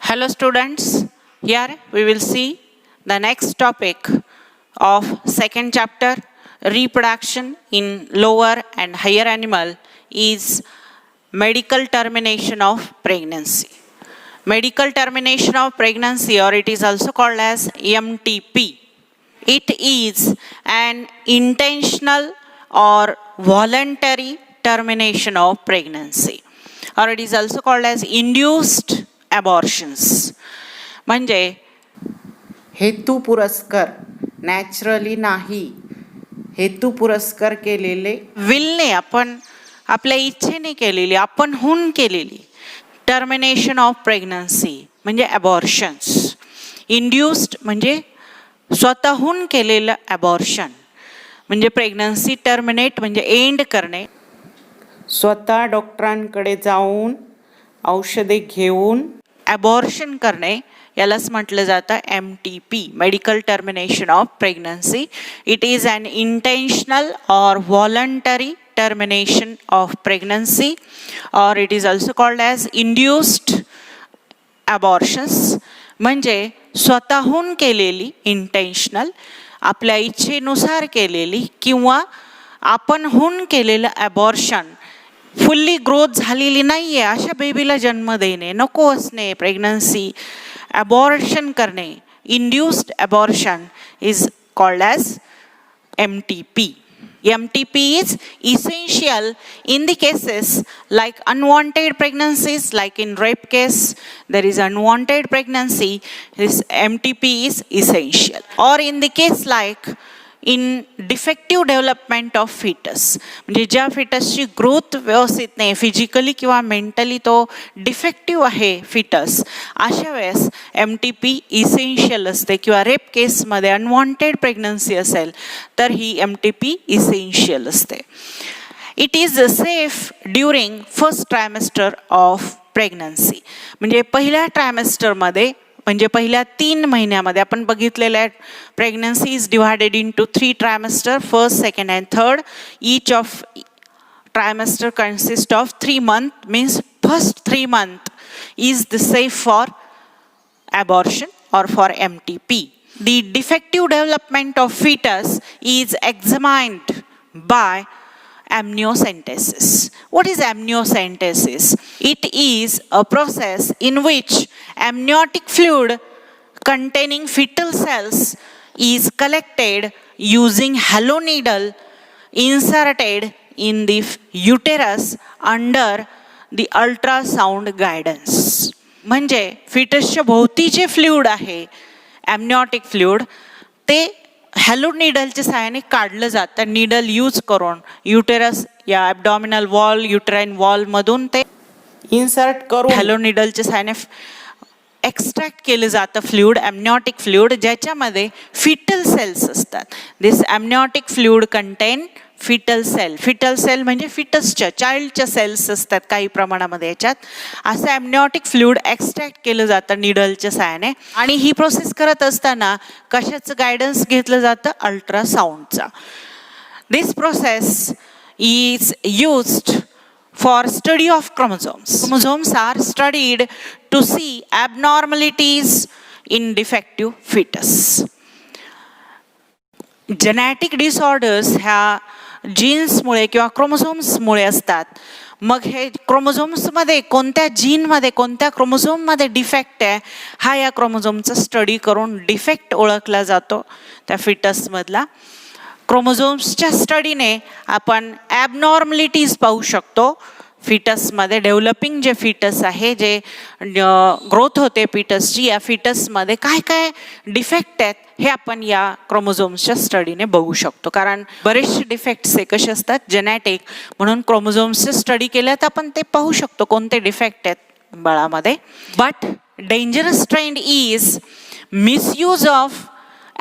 Hello students, here we will see the next topic of second chapter, reproduction in lower and higher animal is medical termination of pregnancy. Medical termination of pregnancy, or it is also called as MTP. It is an intentional or voluntary termination of pregnancy, or it is also called as induced abortions. म्हणजे हेतू Puraskar, naturally नाही, हेतू पुरस्कर केलेले, विलने आपण आपल्या इच्छेने केलेली, आपण हून केलेली टर्मिनेशन ऑफ प्रेग्नन्सी म्हणजे अबॉर्शन्स. इंड्युस्ड म्हणजे स्वतःहून केलेलं अबॉर्शन, म्हणजे प्रेग्नन्सी टर्मिनेट म्हणजे एंड करणे, स्वतः डॉक्टरांकडे जाऊन औषधे घेऊन अबॉर्शन करणे, यालाच म्हटलं जातं MTP, medical termination of pregnancy. It is unintentional or voluntary termination of pregnancy, or it is also called as induced abortions. म्हणजे स्वतःहून केलेली, इंटेन्शनल, आपल्या इच्छेनुसार केलेली किंवा आपणहून केलेलं अबॉर्शन. फुल्ली ग्रोथ झालेली नाही आहे अशा बेबीला जन्म देणे, नको असणे, प्रेग्नन्सी अबॉर्शन करणे, induced abortion is called as MTP. MTP is essential in the cases like unwanted pregnancies, like in rape case there is unwanted pregnancy, this MTP is essential. Or in the case like in defective development of fetus, म्हणजे ज्या फिटसची growth व्यवस्थित नाही, physically किंवा mentally तो defective आहे foetus, अशा वेळेस MTP essential असते. किंवा रेप केसमध्ये अनवॉन्टेड प्रेग्नन्सी असेल तर ही MTP इसेन्शियल असते. It is safe during first trimester of pregnancy, म्हणजे पहिल्या ट्रायमेस्टरमध्ये, म्हणजे पहिल्या 3 महिन्यामध्ये आपण बघितलेल्या pregnancy is divided into 3 trimester, first, second and third. Each of trimester consist of 3 months, means first 3 months is the safe for abortion or for MTP. The defective development of fetus is examined by amniocentesis. What is amniocentesis? It is a process in which amniotic fluid containing fetal cells is collected using hollow needle inserted in the uterus under the ultrasound guidance. म्हणजे फिटसच्या भोवती जे fluid आहे, amniotic fluid, ते hollow निडलच्या सहाय्याने काढलं जातं. Needle use करून युटेरस या ॲबडॉमिनल वॉल, युटेराइन वॉलमधून ते इन्सर्ट करून हॅलो निडलच्या सहाय्याने एक्स्ट्रॅक्ट केलं जातं फ्लुइड, ॲमनिऑटिक फ्लुइड, ज्याच्यामध्ये फिटल सेल्स असतात. This amniotic fluid contain fetal cell. Fetal cell म्हणजे फिटसच्या, चाइल्डच्या सेल्स असतात काही प्रमाणामध्ये याच्यात. असं ॲमनिऑटिक फ्लुइड एक्स्ट्रॅक्ट केलं जातं निडलच्या सहाय्याने. आणि ही प्रोसेस करत असताना कशाचं गायडन्स घेतलं जातं? अल्ट्रासाऊंडचा. This process is used for study of chromosomes. Chromosomes are studied to see abnormalities in defective fetus. Genetic disorders ह्या जीन्समुळे किंवा क्रोमोझोम्समुळे असतात. मग हे क्रोमोझोम्समध्ये कोणत्या जीनमध्ये, कोणत्या क्रोमोझोममध्ये डिफेक्ट आहे, हा या क्रोमोझोमचा स्टडी करून डिफेक्ट ओळखला जातो त्या फिटसमधला. क्रोमोझोम्सच्या स्टडीने आपण ॲबनॉर्मलिटीज पाहू शकतो फिटसमध्ये. डेव्हलपिंग जे फिटस आहे, जे ग्रोथ होते फिटसची, या फिटसमध्ये काय काय डिफेक्ट आहेत हे आपण या क्रोमोझोम्सच्या स्टडीने बघू शकतो. कारण बरेचसे डिफेक्ट्स हे कसे असतात, जेनेटिक, म्हणून क्रोमोझोम्सचे स्टडी केल्यात आपण ते पाहू शकतो कोणते डिफेक्ट आहेत बाळामध्ये. But dangerous trend is misuse of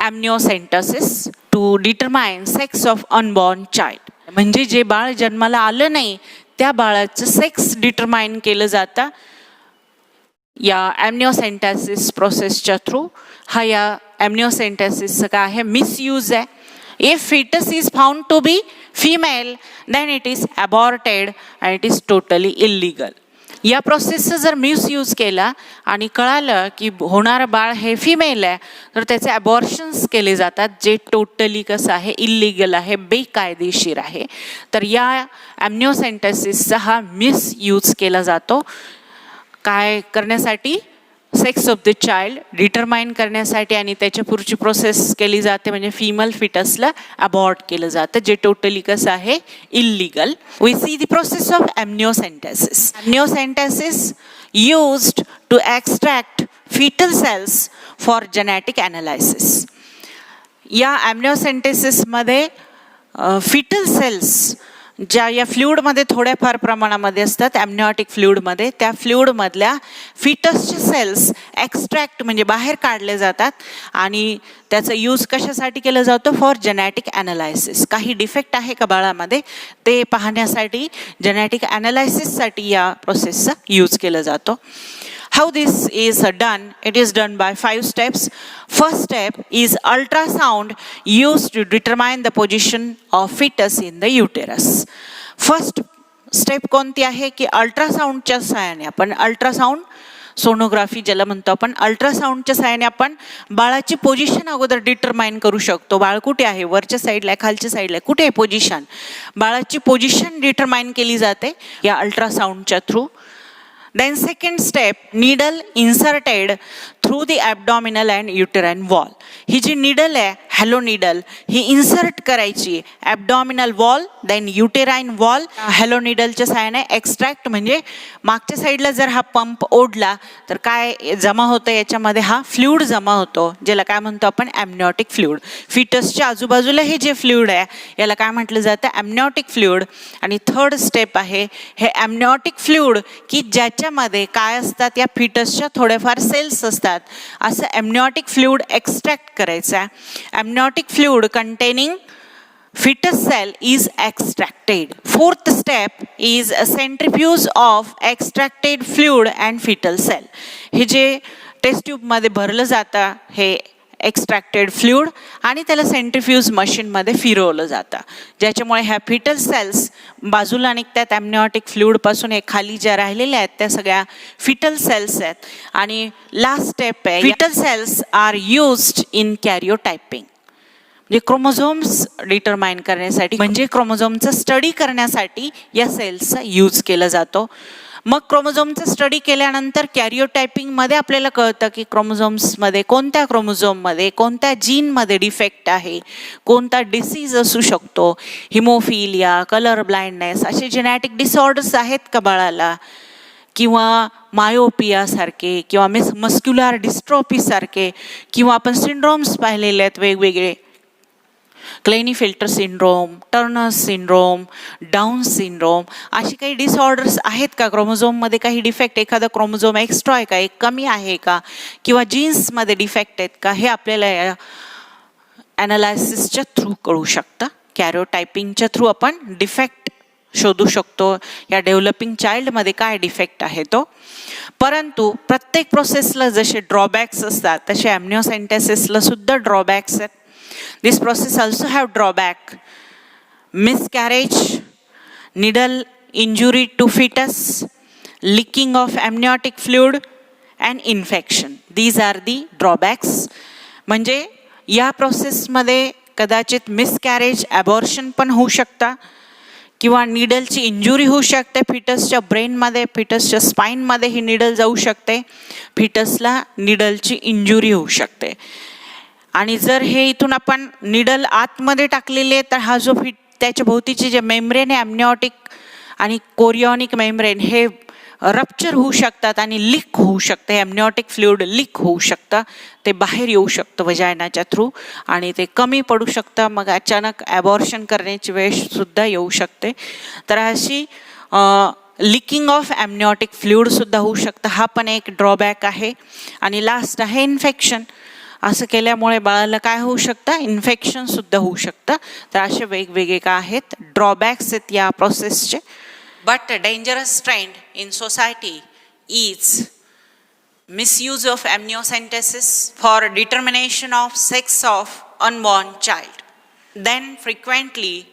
amniocentesis to determine sex of unborn child. म्हणजे जे बाळ जन्माला आलं नाही त्या बाळाचं सेक्स डिटरमाइन केलं जातं या amniocentesis प्रोसेसच्या थ्रू. हा या amniocentesis काय आहे? मिसयूज आहे. If fetus is found to be female, then it is aborted and it is totally illegal. या प्रोसेसचा जर मिसयूज केला आणि कळालं की होणारं बाळ हे फिमेल आहे, तर त्याचे ॲबॉर्शन्स केले जातात, जे टोटली कसं आहे, इल्लिगल आहे, बेकायदेशीर आहे. तर या ॲम्निओसेंटेसिसचा हा मिसयूज केला जातो. काय करण्यासाठी? Sex of the child determine करण्यासाठी, आणि त्याच्या पुढची प्रोसेस केली जाते म्हणजे फिमेल फिटसला अबॉर्ट केलं जातं, जे टोटली कसं आहे, illegal. We see the process of amniocentesis. Amniocentesis used to extract fetal cells for genetic analysis. या ॲम्निओसेंटेसिसमध्ये फिटल सेल्स ज्या या फ्लुइडमध्ये थोड्याफार प्रमाणामध्ये असतात, ॲम्निओटिक फ्लुइडमध्ये, त्या फ्लुइडमधल्या फिटसचे सेल्स एक्स्ट्रॅक्ट म्हणजे बाहेर काढले जातात आणि त्याचा यूज कशासाठी केला जातो? For genetic analysis. काही डिफेक्ट आहे का बाळामध्ये ते पाहण्यासाठी जेनेटिक ॲनालायसिससाठी या प्रोसेसचा यूज केला जातो. How this is done? It is done by 5 steps. First step is ultrasound used to determine the position of fetus in the uterus. First step कोणती आहे की अल्ट्रासाऊंडच्या सहाय्याने आपण, अल्ट्रासाऊंड सोनोग्राफी ज्याला म्हणतो आपण, अल्ट्रासाऊंडच्या सहाय्याने आपण बाळाची पोझिशन अगोदर डिटरमाइन करू शकतो. बाळ कुठे आहे, वरच्या साईडला आहे, खालच्या साईडला आहे, कुठे आहे पोझिशन, बाळाची पोझिशन डिटरमाइन केली जाते या अल्ट्रासाऊंडच्या through. Then second step, needle inserted through the abdominal and uterine wall. ही जी निडल आहे, हॅलो निडल, ही इन्सर्ट करायची abdominal wall, then uterine wall. Hollow निडलच्या साहाय्याने एक्स्ट्रॅक्ट म्हणजे मागच्या साईडला जर हा पंप ओढला तर काय जमा होतं याच्यामध्ये, हा फ्लुइड जमा होतो, ज्याला काय म्हणतो आपण, ॲम्निओटिक फ्लुइड. फिटसच्या आजूबाजूला हे जे फ्लुइड आहे याला काय म्हटलं जातं, ॲम्निओटिक फ्लुइड. आणि थर्ड स्टेप आहे हे ॲम्निओटिक फ्लुइड की ज्याच्यामध्ये काय असतात, या फिटसच्या थोडेफार सेल्स असतात, असं ॲम्निओटिक फ्लुइड एक्स्ट्रॅक्ट करायचा. ॲम्निओटिक fluid containing fetus cell is extracted. Fourth step is a centrifuge of extracted fluid and fetal cell. हे जे टेस्ट ट्यूबमध्ये भरलं जातं हे एक्स्ट्रॅक्टेड फ्लुइड आणि त्याला सेंट्रिफ्यूज मशीनमध्ये फिरवलं जातं, ज्याच्यामुळे ह्या फिटल सेल्स बाजूला निघतात ॲम्निओटिक फ्लुइडपासून. हे खाली ज्या राहिलेल्या आहेत त्या सगळ्या फिटल सेल्स आहेत. आणि लास्ट स्टेप आहे, fetal cells are used in karyotyping, म्हणजे क्रोमोझोम्स डिटरमाइन करण्यासाठी, म्हणजे क्रोमोझोमचा स्टडी करण्यासाठी या सेल्सचा यूज केला जातो. मग क्रोमोझोमचा स्टडी केल्यानंतर कॅरिओटायपिंगमध्ये आपल्याला कळतं की क्रोमोझोम्समध्ये कोणत्या क्रोमोझोममध्ये कोणत्या जीनमध्ये डिफेक्ट आहे, कोणता डिसीज असू शकतो, हिमोफिलिया, कलर ब्लाइंडनेस, असे जेनेटिक डिसऑर्डर्स आहेत का बाळाला, किंवा मायोपियासारखे, किंवा मस्क्युलर डिस्ट्रोफीसारखे, किंवा आपण सिंड्रोम्स पाहिलेले आहेत वेगवेगळे, Klinefelter syndrome, Turner syndrome, Down syndrome, असे काही डिसऑर्डर्स आहेत का, क्रोमोझोममध्ये काही डिफेक्ट, एखादा क्रोमोझोम एक्स्ट्रा आहे का, एक कमी आहे का, किंवा जीन्समध्ये डिफेक्ट आहेत का, हे आपल्याला या ॲनालायसिसच्या थ्रू कळू शकतं. कॅरिओटायपिंगच्या थ्रू आपण डिफेक्ट शोधू शकतो, या डेव्हलपिंग चाइल्डमध्ये काय डिफेक्ट आहे तो. परंतु प्रत्येक प्रोसेसला जसे ड्रॉबॅक्स असतात तसे ॲम्निओसेंटेसिसला सुद्धा ड्रॉबॅक्स आहेत. This process also have drawback: miscarriage, needle injury to fetus, leaking of amniotic fluid and infection. These are the drawbacks. म्हणजे या प्रोसेसमध्ये कदाचित मिसकॅरेज, ॲबॉर्शन पण होऊ शकता, किंवा निडलची इंजुरी होऊ शकते फिटसच्या ब्रेनमध्ये, फिटसच्या स्पाईनमध्ये ही निडल जाऊ शकते, फिटसला निडलची इंजुरी होऊ शकते. आणि जर हे इथून आपण निडल आतमध्ये टाकलेले तर हा जो त्याच्या भोवतीचे जे मेम्ब्रेन आहे ॲम्निओटिक आणि कोरिओनिक मेम्ब्रेन, हे रप्चर होऊ शकतात आणि लीक होऊ शकतं. हे ॲम्निओटिक फ्लुइड लीक होऊ शकतं, ते बाहेर येऊ शकतं वजायनाच्या थ्रू आणि ते कमी पडू शकतं. मग अचानक ॲबॉर्शन करण्याची वेळ सुद्धा येऊ शकते. तर अशी लिकिंग ऑफ ॲम्निओटिक फ्लुइडसुद्धा होऊ शकतं, हा पण एक ड्रॉबॅक आहे. आणि लास्ट आहे इन्फेक्शन. असं केल्यामुळे बाळाला काय होऊ शकतं, इन्फेक्शन सुद्धा होऊ शकतं. तर असे वेगवेगळे काय आहेत, ड्रॉबॅक्स आहेत या प्रोसेसचे. But dangerous trend in society is misuse of amniocentesis for determination of sex of unborn child. Then frequently,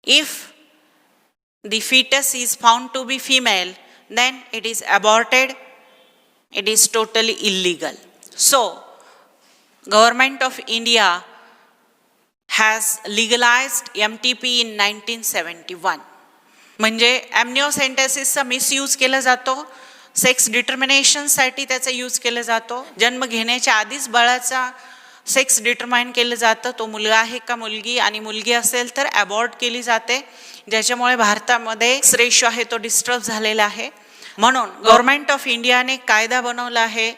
if the fetus is found to be female, then it is aborted. It is totally illegal. So, Government of India has legalized MTP in 1971. म्हणजे ॲम्निओसेंटेसिसचा misuse केला जातो, sex डिटर्मिनेशनसाठी त्याचा use केला जातो, जन्म घेण्याच्या आधीच बाळाचा सेक्स डिटरमाइन केलं जातं, तो मुलगा आहे का मुलगी, आणि मुलगी असेल तर अबॉर्ट केली जाते, ज्याच्यामुळे भारतामध्ये रेशो आहे तो डिस्टर्ब झालेला आहे. म्हणून गव्हर्नमेंट ऑफ इंडियाने कायदा बनवला आहे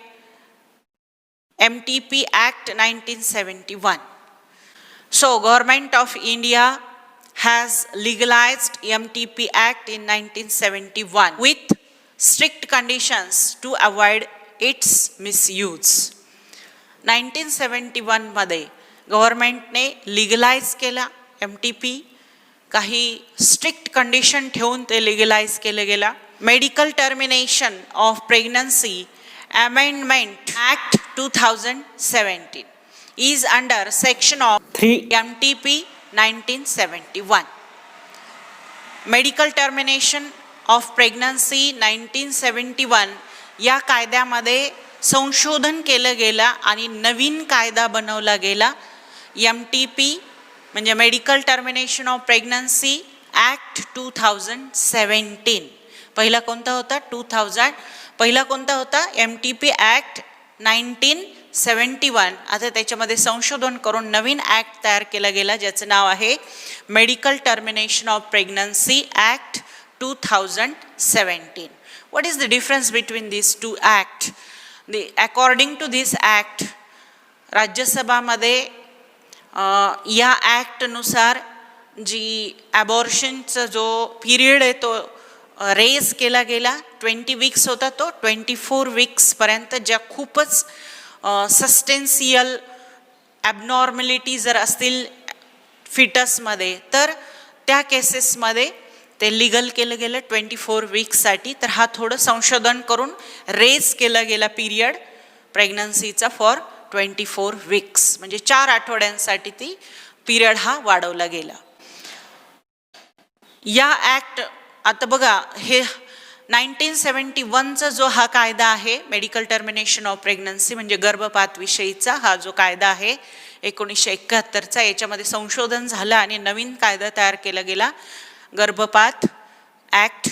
MTP Act 1971. So, Government of India has legalized MTP Act in 1971 with strict conditions to avoid its misuse. 1971 मध्ये गव्हर्नमेंटने लिगलाइज केला MTP, काही स्ट्रिक्ट कंडिशन ठेवून ते लिगलाइज केलं गेला. Medical termination of pregnancy Amendment Act 2017 is under section of 3 MTP 1971. Medical termination of pregnancy 1971 या कायद्यामध्ये संशोधन केलं गेलं आणि नवीन कायदा बनवला गेला. MTP म्हणजे medical termination of pregnancy act 2017. पहिला कोणता होता? पहिला कोणता होता? MTP act 1971. आता त्याच्यामध्ये संशोधन करून नवीन ॲक्ट तयार केला गेला, ज्याचं नाव आहे medical termination of pregnancy act 2017. What is the difference between these two acts? According to this act, राज्यसभामध्ये या ॲक्टनुसार जी ॲबॉर्शनचा जो पिरियड आहे तो रेज केला गेला. 20 वीक्स होता तो 24 वीक्सपर्यंत, ज्या खूपच सस्टेन्शियल ॲबनॉर्मॅलिटी जर असतील फिटसमध्ये तर त्या केसेसमध्ये ते लिगल केलं गेलं 24 वीक्ससाठी. तर हा थोडं संशोधन करून रेज केला गेला पिरियड प्रेग्नन्सीचा फॉर 24 वीक्स, म्हणजे 4 आठवड्यांसाठी ती पिरियड हा वाढवला गेला. या ॲक्ट आता बघा, हे 1971चा जो हा कायदा आहे मेडिकल टर्मिनेशन ऑफ प्रेग्नन्सी म्हणजे गर्भपात विषयीचा हा जो कायदा आहे 1971चा, याच्यामध्ये संशोधन झालं आणि नवीन कायदा तयार केला गेला, गर्भपात ॲक्ट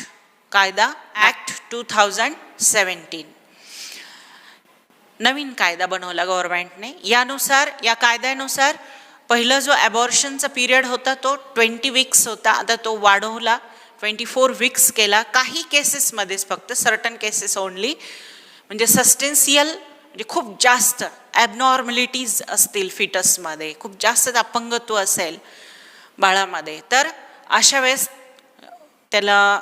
कायदा ॲक्ट 2017. नवीन कायदा बनवला गव्हर्नमेंटने. यानुसार, या कायद्यानुसार पहिला जो ॲबॉर्शनचा पिरियड होता तो 20 वीक्स होता, आता तो वाढवला 24 वीक्स केला. काही केसेसमध्येच फक्त सर्टन केसेस ओनली, म्हणजे सस्टेन्शियल म्हणजे खूप जास्त ॲबनॉर्मॅलिटीज असतील फिटसमध्ये, खूप जास्त अपंगत्व असेल बाळामध्ये, तर अशा वेळेस त्याला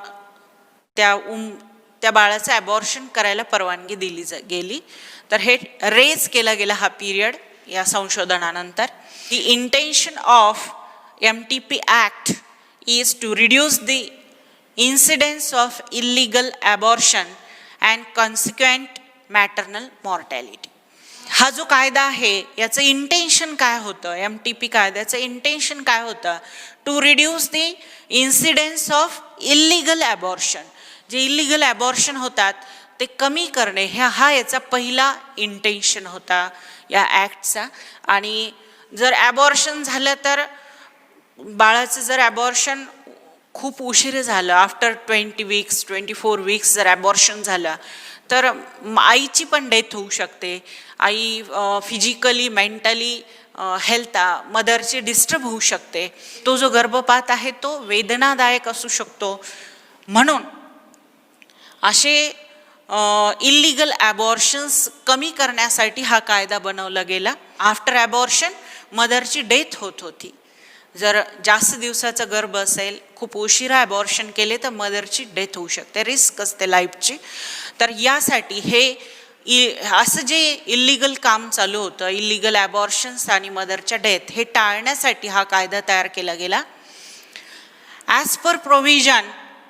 त्या बाळाचं ॲबॉर्शन करायला परवानगी दिली गेली. तर हे रेज केला गेला हा पिरियड या संशोधनानंतर. The intention of MTP act is to reduce the incidence of illegal abortion and consequent maternal mortality. हा जो कायदा आहे याचं इंटेन्शन काय होतं? MTP कायद्याचं इंटेन्शन काय होतं? To reduce the incidence of illegal abortion. जे इल्लिगल ॲबॉर्शन होतात ते कमी करणे, हा याचा पहिला इंटेन्शन होता या ॲक्टचा. आणि जर ॲबॉर्शन झालं तर बाळाचं जर ॲबॉर्शन खूप उशीर झालं, आफ्टर 20 वीक्स 24 वीक्स जर ॲबॉर्शन झालं तर आईची पण डेथ होऊ शकते. आई फिजिकली मेंटली हेल्थ मदरची डिस्टर्ब होऊ शकते. तो जो गर्भपात आहे तो वेदनादायक असू शकतो. म्हणून असे इल्लिगल ॲबॉर्शन्स कमी करण्यासाठी हा कायदा बनवला गेला. आफ्टर ॲबॉर्शन मदरची डेथ होत होती. जर जास्त दिवसाचा गर्भ असेल, खूप उशिरा ॲबॉर्शन केले तर मदरची डेथ होऊ शकते, रिस्क असते लाईफची. तर यासाठी हे असं जे इल्लिगल काम चालू होतं, इल्लिगल ॲबॉर्शन्स आणि मदरच्या डेथ, हे टाळण्यासाठी हा कायदा तयार केला गेला. As per provision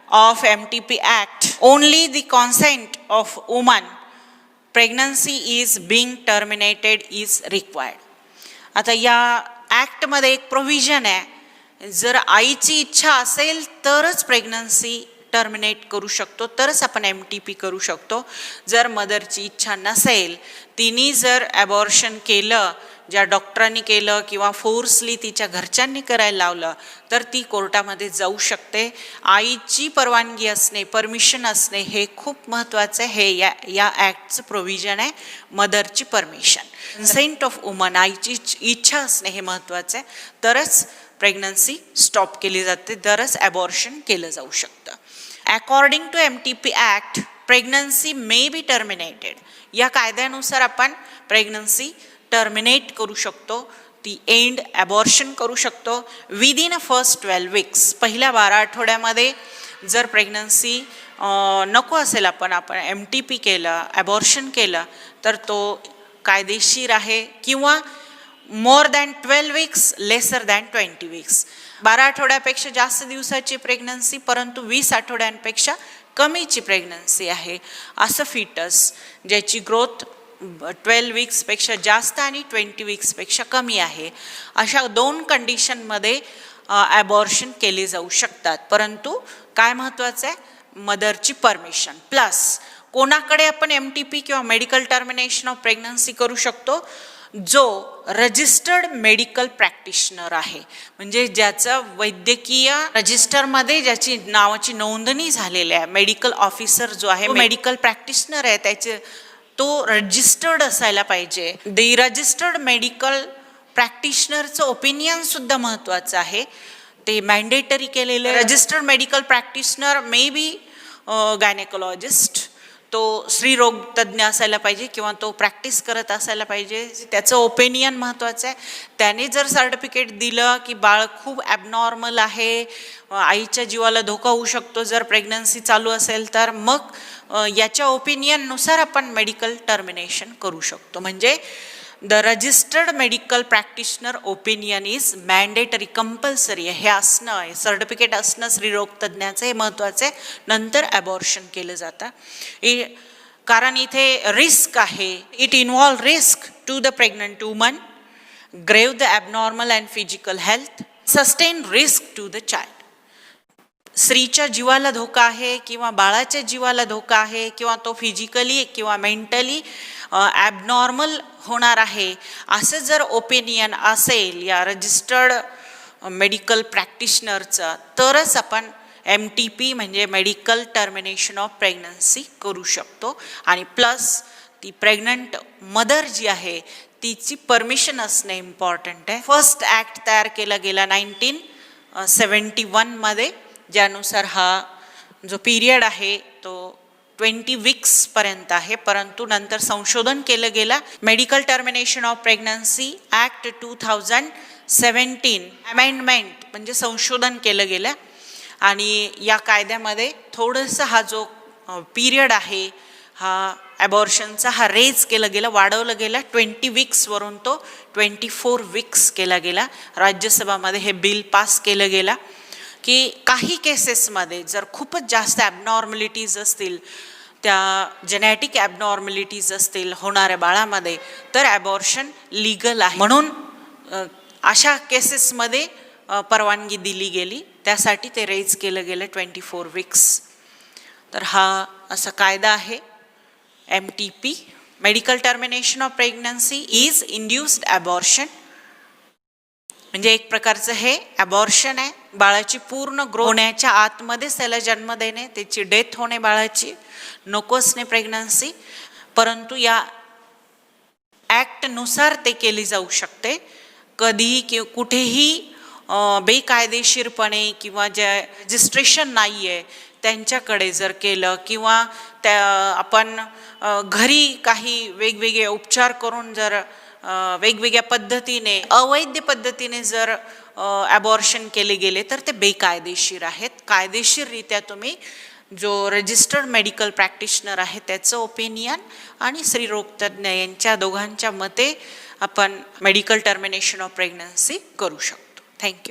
of MTP Act, only the consent of woman pregnancy is being terminated is required. आता या ॲक्टमध्ये एक प्रोव्हिजन आहे जर आईची इच्छा असेल तरच प्रेग्नन्सी टर्मिनेट करू शकतो, तरच आपण MTP करू शकतो. जर मदरची इच्छा नसेल, तिने जर ॲबॉर्शन केलं, ज्या डॉक्टरांनी केलं किंवा फोर्सली तिच्या घरच्यांनी करायला लावलं, तर ती कोर्टामध्ये जाऊ शकते. आईची परवानगी असणे, परमिशन असणे हे खूप महत्त्वाचं आहे. हे या ॲक्टचं प्रोव्हिजन आहे, मदरची परमिशन. कन्सेंट ऑफ वुमन, आईची इच्छा असणे हे महत्त्वाचं आहे. तरच प्रेग्नन्सी स्टॉप केली जाते, तरच ॲबॉर्शन केलं जाऊ शकतं. According to MTP act, pregnancy may be terminated. या कायद्यानुसार आपण प्रेग्नन्सी टर्मिनेट करू शकतो, ती एंड ॲबॉर्शन करू शकतो विदिन फर्स्ट 12 वीक्स. पहिल्या 12 आठवड्यामध्ये जर प्रेग्नन्सी नको असेल, आपण MTP केलं, ॲबॉर्शन केलं, तर तो कायदेशीर आहे. किंवा more than 12 weeks, lesser than 20 weeks. 12 आठवड्यापेक्षा जास्त दिवसाची प्रेग्नन्सी, परंतु 20 आठवड्यांपेक्षा कमीची प्रेग्नन्सी आहे असं फिटस ज्याची ग्रोथ 12 वीक्सपेक्षा जास्त आणि 20 वीक्सपेक्षा कमी आहे, अशा 2 कंडिशनमध्ये ॲबॉर्शन केले जाऊ शकतात. परंतु काय महत्त्वाचं आहे, मदरची परमिशन. प्लस कोणाकडे आपण MTP किंवा मेडिकल टर्मिनेशन ऑफ प्रेग्नन्सी करू शकतो, जो रजिस्टर्ड मेडिकल प्रॅक्टिशनर आहे, म्हणजे ज्याचं वैद्यकीय रजिस्टरमध्ये ज्याची नावाची नोंदणी झालेली आहे. मेडिकल ऑफिसर जो आहे, मेडिकल प्रॅक्टिशनर आहे, त्याचे तो रजिस्टर्ड असायला पाहिजे. रजिस्टर्ड मेडिकल प्रॅक्टिशनरचं ओपिनियन सुद्धा महत्त्वाचं आहे, ते मॅन्डेटरी केलेलं. Registered medical practitioner may be gynaecologist, तो स्त्रीरोग तज्ज्ञ असायला पाहिजे किंवा तो प्रॅक्टिस करत असायला पाहिजे. त्याचं ओपिनियन महत्त्वाचं आहे. त्याने जर सर्टिफिकेट दिलं की बाळ खूप ॲबनॉर्मल आहे, आईच्या जीवाला धोका होऊ शकतो जर प्रेग्नन्सी चालू असेल, तर मग याच्या ओपिनियननुसार आपण मेडिकल टर्मिनेशन करू शकतो. म्हणजे the registered medical practitioner opinion is mandatory, compulsory. हे असणं, सर्टिफिकेट असणं स्त्रीरोग तज्ज्ञाचं हे महत्त्वाचं आहे. नंतर ॲबॉर्शन केलं जातं. कारण इथे रिस्क आहे. It involve risk to the pregnant woman, grave the abnormal and physical health, sustain risk to the child. स्त्रीच्या जीवाला धोका आहे किंवा बाळाच्या जीवाला धोका आहे किंवा तो फिजिकली किंवा मेंटली ॲबनॉर्मल होणार आहे, असं जर ओपिनियन असेल या रजिस्टर्ड मेडिकल प्रॅक्टिशनरचं, तरच आपण MTP म्हणजे मेडिकल टर्मिनेशन ऑफ प्रेग्नन्सी करू शकतो. आणि प्लस ती प्रेग्नंट मदर जी आहे तिची परमिशन असणे इम्पॉर्टंट आहे. फर्स्ट ॲक्ट तयार केला गेला 1971 मध्ये, ज्यानुसार हा जो पिरियड आहे तो 20 वीक्सपर्यंत आहे. परंतु नंतर संशोधन केलं गेलं. Medical termination of pregnancy act 2017 amendment म्हणजे संशोधन केलं गेलं आणि या कायद्यामध्ये थोडंसं हा जो पिरियड आहे हा ॲबॉर्शनचा हा रेज केलं गेलं, वाढवलं गेलं. 20 वीक्सवरून तो 24 वीक्स केला गेला. राज्यसभामध्ये हे बिल पास केलं गेलं की काही केसेसमध्ये जर खूपच जास्त ॲबनॉर्मलिटीज असतील, त्या जेनेटिक ॲबनॉर्मलिटीज असतील होणाऱ्या बाळामध्ये, तर ॲबॉर्शन लीगल आहे. म्हणून अशा केसेसमध्ये परवानगी दिली गेली, त्यासाठी ते रेज केलं गेलं 24 वीक्स. तर हा असा कायदा आहे MTP, medical termination of pregnancy is induced abortion. म्हणजे एक प्रकारचं हे ॲबॉर्शन आहे. बाळाची पूर्ण ग्रो होण्याच्या आतमध्येच त्याला जन्म देणे, त्याची डेथ होणे बाळाची, नको असणे प्रेग्नन्सी. परंतु या ॲक्टनुसार ते केली जाऊ शकते. कधीही किंवा कुठेही बेकायदेशीरपणे किंवा ज्या रजिस्ट्रेशन नाही आहे त्यांच्याकडे जर केलं किंवा त्या आपण घरी काही वेगवेगळे उपचार करून जर वेगवेगळ्या पद्धतीने अवैध पद्धतीने जर ॲबॉर्शन केले गेले तर ते बेकायदेशीर आहेत. कायदेशीररित्या तुम्ही जो रजिस्टर्ड मेडिकल प्रॅक्टिशनर आहे त्याचं ओपिनियन आणि स्त्रीरोगतज्ञ यांच्या दोघांच्या मते आपण मेडिकल टर्मिनेशन ऑफ प्रेग्नन्सी करू शकतो. थँक्यू.